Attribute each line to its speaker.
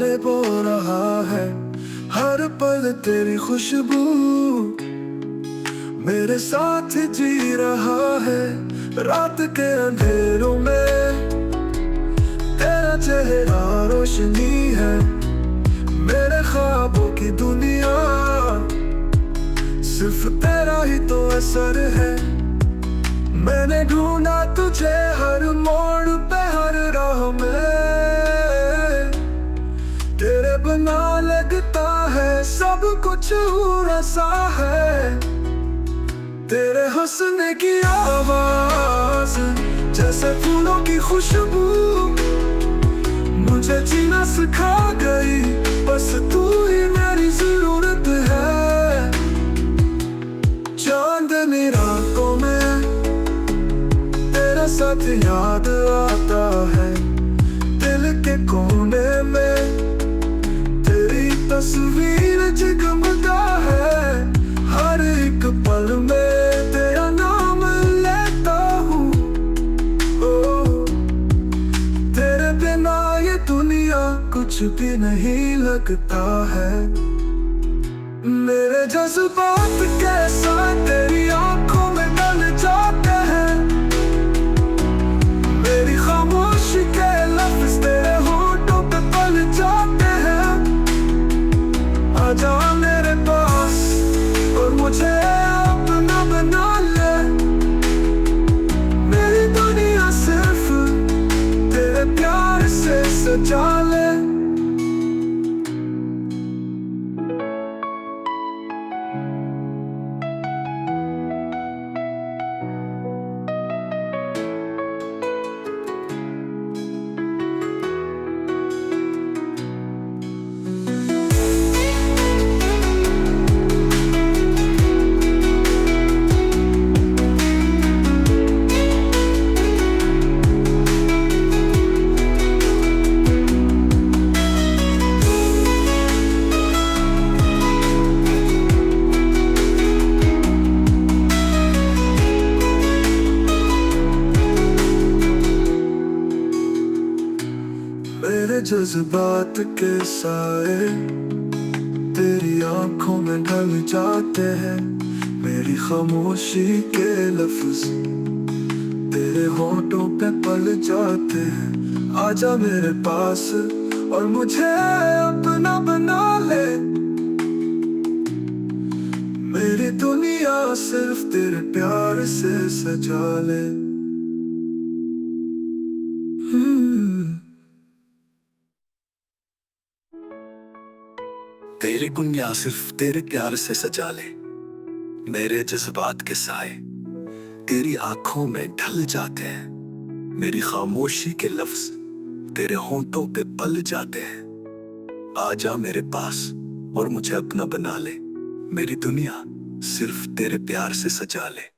Speaker 1: सहारे बो रहा है हर पल तेरी खुशबू, मेरे साथ जी रहा है रात के अंधेरों में। तेरा चेहरा रोशनी है मेरे ख्वाबों की दुनिया, सिर्फ तेरा ही तो असर है। मैंने ढूंढा तुझे हर मोड़ पे हर राह में, तेरे बिना लगता है सब कुछ अधूरा सा है। तेरे हंसने की आवाज जैसे फूलों की खुशबू, मुझे जीना सिखा गई, बस तू ही मेरी जरूरत है। चांदनी रातों में तेरा साथ याद आता है, दिल के कोने में तेरी तस्वीर जगमगा है। हर एक पल में तेरा नाम लेता हूँ, तेरे बिना ये दुनिया कुछ भी नहीं लगता है। मेरे जज्बात कैसा तेरी आंखों में ढल जाते हैं, मेरी खामोशी के लफ्ज तेरे होठों पे पल जाते हैं। आजा मेरे पास और मुझे अपना बना ले, मेरी दुनिया सिर्फ तेरे प्यार से सजा ले। मेरे जज्बात के साए तेरी आंखों में ढल जाते हैं, मेरी खामोशी के लफ्ज तेरे होठों पे पल जाते हैं। आजा मेरे पास और मुझे अपना बना ले, मेरी दुनिया सिर्फ तेरे प्यार से सजा ले। तेरी दुनिया सिर्फ तेरे प्यार से सजा ले, मेरे जज्बात के साए तेरी आंखों में ढल जाते हैं, मेरी खामोशी के लफ्ज तेरे होंठों पे पल जाते हैं। आजा मेरे पास और मुझे अपना बना ले, मेरी दुनिया सिर्फ तेरे प्यार से सजा ले।